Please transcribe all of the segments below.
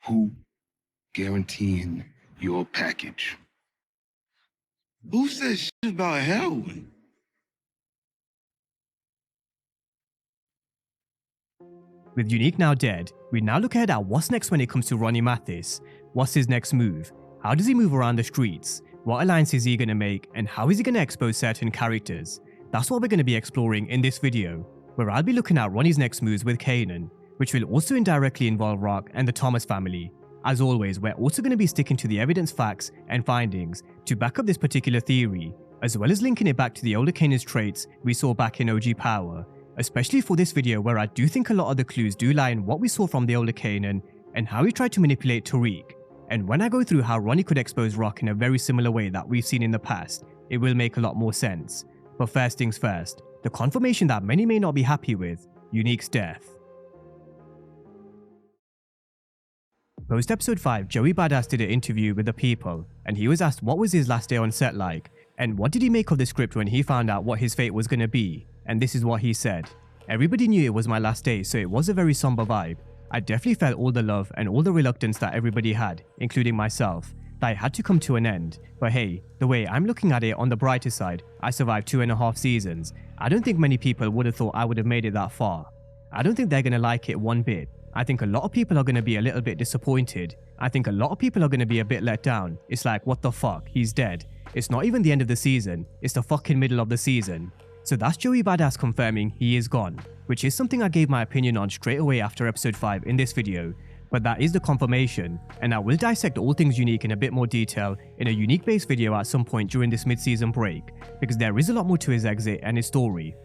Who guaranteeing your package? Who said shit about heroin? With Unique now dead, we now look ahead at what's next when it comes to Ronnie Mathis. What's his next move? How does he move around the streets? What alliance is he going to make? And how is he going to expose certain characters? That's what we're going to be exploring in this video, where I'll be looking at Ronnie's next moves with Kanan, which will also indirectly involve Rock and the Thomas family. As always, we're also going to be sticking to the evidence, facts, and findings to back up this particular theory, as well as linking it back to the older Kanan's traits we saw back in OG Power. Especially for this video, where I do think a lot of the clues do lie in what we saw from the older Kanan and how he tried to manipulate Tariq. And when I go through how Ronnie could expose Rock in a very similar way that we've seen in the past, it will make a lot more sense. But first things first, the confirmation that many may not be happy with, Unique's death. Post episode 5, Joey Badass did an interview with the People, and he was asked what was his last day on set like, and what did he make of the script when he found out what his fate was going to be. And this is what he said. Everybody knew it was my last day, so it was a very somber vibe. I definitely felt all the love and all the reluctance that everybody had, including myself, that it had to come to an end. But hey, the way I'm looking at it, on the brighter side, I survived 2.5 seasons. I don't think many people would have thought I would have made it that far. I don't think they're going to like it one bit. I think a lot of people are going to be a little bit disappointed. I think a lot of people are going to be a bit let down. It's like, what the fuck, he's dead. It's not even the end of the season, it's the fucking middle of the season. So that's Joey Badass confirming he is gone, which is something I gave my opinion on straight away after episode 5 in this video, but that is the confirmation, and I will dissect all things Unique in a bit more detail in a Unique based video at some point during this mid-season break, because there is a lot more to his exit and his story.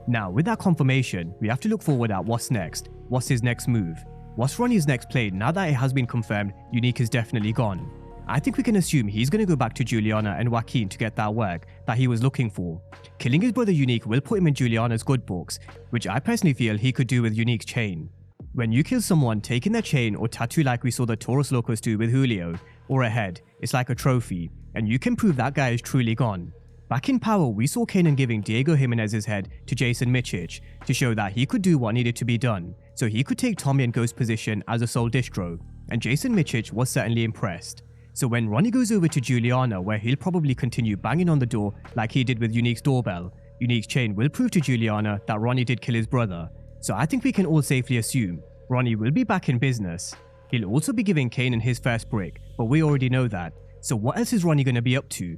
Now, with that confirmation, we have to look forward at what's next. What's his next move? What's Ronnie's next play now that it has been confirmed Unique is definitely gone? I think we can assume he's going to go back to Juliana and Joaquin to get that work that he was looking for. Killing his brother Unique will put him in Juliana's good books, which I personally feel he could do with Unique's chain. When you kill someone, taking their chain or tattoo like we saw the Taurus Locos do with Julio, or a head, it's like a trophy, and you can prove that guy is truly gone. Back in Power, we saw Kanan giving Diego Jimenez's head to Jason Michich to show that he could do what needed to be done, so he could take Tommy and Ghost's position as a sole distro, and Jason Michich was certainly impressed. So when Ronnie goes over to Juliana, where he'll probably continue banging on the door like he did with Unique's doorbell, Unique's chain will prove to Juliana that Ronnie did kill his brother. So I think we can all safely assume Ronnie will be back in business. He'll also be giving Kanan his first brick, but we already know that. So what else is Ronnie going to be up to?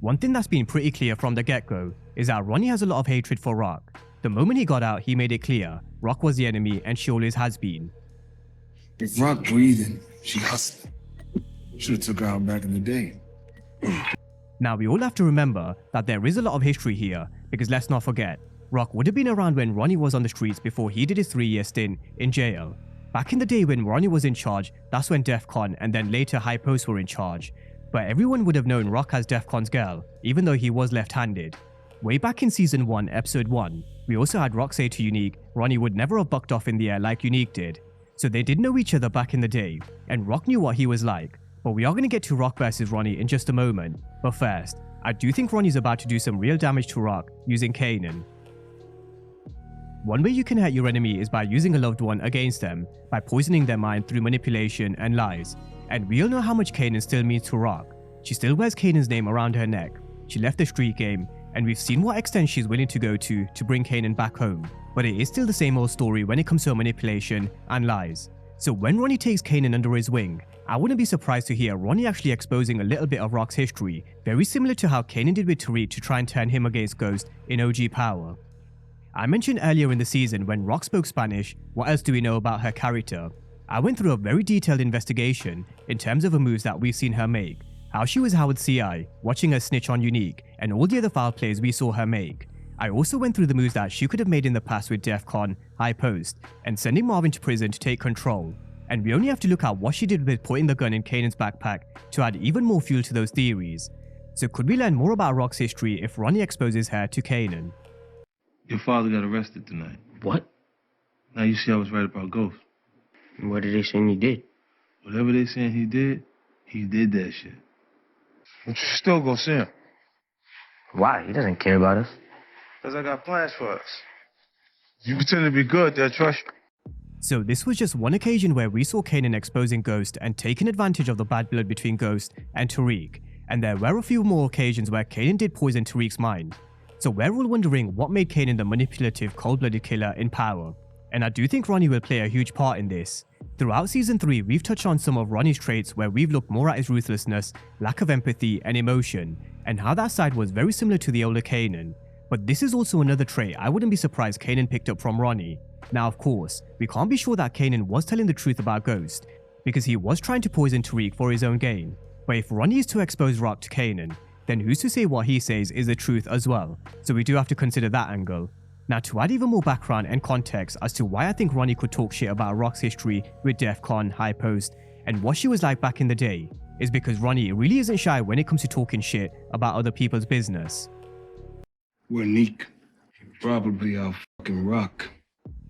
One thing that's been pretty clear from the get-go is that Ronnie has a lot of hatred for Rock. The moment he got out, he made it clear Rock was the enemy and she always has been. If Rock breathing, she hustling. Should've took her out back in the day. Now we all have to remember that there is a lot of history here, because let's not forget, Rock would have been around when Ronnie was on the streets before he did his 3-year stint in jail. Back in the day when Ronnie was in charge, that's when DEFCON and then later High Post were in charge. But everyone would have known Rock as DEFCON's girl, even though he was left-handed. Way back in Season 1, Episode 1, we also had Rock say to Unique Ronnie would never have bucked off in the air like Unique did. So they did know each other back in the day, and Rock knew what he was like. But we are going to get to Rock versus Ronnie in just a moment. But first, I do think Ronnie's about to do some real damage to Rock using Kanan. One way you can hurt your enemy is by using a loved one against them, by poisoning their mind through manipulation and lies. And we all know how much Kanan still means to Rock. She still wears Kanan's name around her neck. She left the street game, and we've seen what extent she's willing to go to bring Kanan back home. But it is still the same old story when it comes to manipulation and lies. So when Ronnie takes Kanan under his wing, I wouldn't be surprised to hear Ronnie actually exposing a little bit of Rock's history, very similar to how Kanan did with Tariq to try and turn him against Ghost in OG Power. I mentioned earlier in the season when Rock spoke Spanish, what else do we know about her character? I went through a very detailed investigation in terms of the moves that we've seen her make, how she was Howard's CI, watching her snitch on Unique, and all the other foul plays we saw her make. I also went through the moves that she could have made in the past with DEFCON, High Post, and sending Marvin to prison to take control. And we only have to look at what she did with putting the gun in Kanan's backpack to add even more fuel to those theories. So could we learn more about Rock's history if Ronnie exposes her to Kanan? Your father got arrested tonight. What? Now you see I was right about Ghost. What are they saying he did? Whatever they saying he did that shit. But you still go see him. Why? He doesn't care about us. Because I got plans for us. You pretend to be good, they'll trust you. So this was just one occasion where we saw Kanan exposing Ghost and taking advantage of the bad blood between Ghost and Tariq, and there were a few more occasions where Kanan did poison Tariq's mind. So we're all wondering what made Kanan the manipulative, cold-blooded killer in power. And I do think Ronnie will play a huge part in this. Throughout season 3, we've touched on some of Ronnie's traits where we've looked more at his ruthlessness, lack of empathy and emotion, and how that side was very similar to the older Kanan. But this is also another trait I wouldn't be surprised Kanan picked up from Ronnie. Now of course, we can't be sure that Kanan was telling the truth about Ghost, because he was trying to poison Tariq for his own gain. But if Ronnie is to expose Rock to Kanan, then who's to say what he says is the truth as well, so we do have to consider that angle. Now to add even more background and context as to why I think Ronnie could talk shit about Rock's history with DEF CON, High Post, and what she was like back in the day, is because Ronnie really isn't shy when it comes to talking shit about other people's business. We're Neek. Probably our fucking Rock.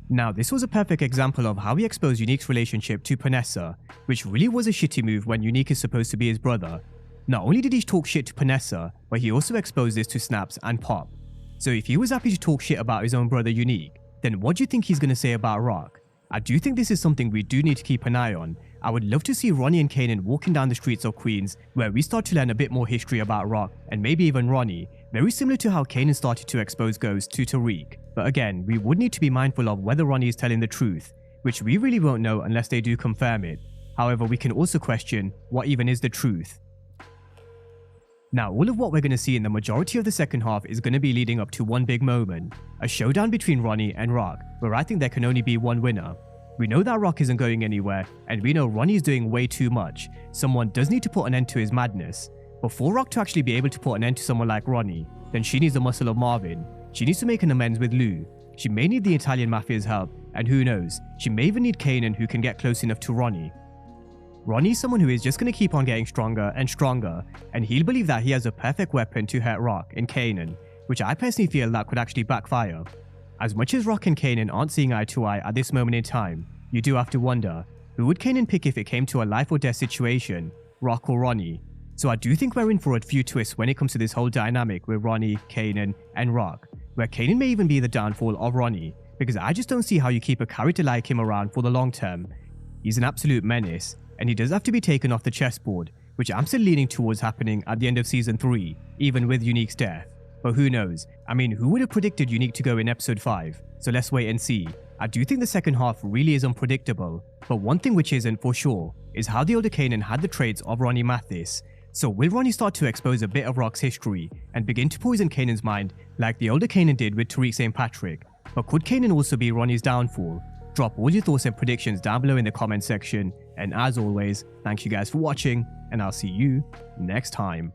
Now this was a perfect example of how he exposed Unique's relationship to Panessa, which really was a shitty move when Unique is supposed to be his brother. Not only did he talk shit to Panessa, but he also exposed this to Snaps and Pop. So if he was happy to talk shit about his own brother Unique, then what do you think he's going to say about Rock? I do think this is something we do need to keep an eye on. I would love to see Ronnie and Kanan walking down the streets of Queens, where we start to learn a bit more history about Rock and maybe even Ronnie, very similar to how Kanan started to expose Ghost to Tariq. But again, we would need to be mindful of whether Ronnie is telling the truth, which we really won't know unless they do confirm it. However, we can also question what even is the truth. Now, all of what we're going to see in the majority of the second half is going to be leading up to one big moment, a showdown between Ronnie and Rock, where I think there can only be one winner. We know that Rock isn't going anywhere, and we know Ronnie is doing way too much. Someone does need to put an end to his madness. But for Rock to actually be able to put an end to someone like Ronnie, then she needs the muscle of Marvin. She needs to make an amends with Lou. She may need the Italian Mafia's help, and who knows, she may even need Kanan, who can get close enough to Ronnie. Ronnie is someone who is just going to keep on getting stronger and stronger, and he'll believe that he has a perfect weapon to hurt Rock in Kanan, which I personally feel that could actually backfire. As much as Rock and Kanan aren't seeing eye to eye at this moment in time, you do have to wonder, who would Kanan pick if it came to a life or death situation, Rock or Ronnie? So I do think we're in for a few twists when it comes to this whole dynamic with Ronnie, Kanan, and Rock, where Kanan may even be the downfall of Ronnie, because I just don't see how you keep a character like him around for the long term. He's an absolute menace, and he does have to be taken off the chessboard, which I'm still leaning towards happening at the end of season 3, even with Unique's death. But who knows? I mean, who would have predicted Unique to go in episode 5? So let's wait and see. I do think the second half really is unpredictable, but one thing which isn't for sure is how the older Kanan had the traits of Ronnie Mathis. So will Ronnie start to expose a bit of Rock's history and begin to poison Kanan's mind like the older Kanan did with Tariq St. Patrick? But could Kanan also be Ronnie's downfall? Drop all your thoughts and predictions down below in the comment section, and as always, thank you guys for watching, and I'll see you next time.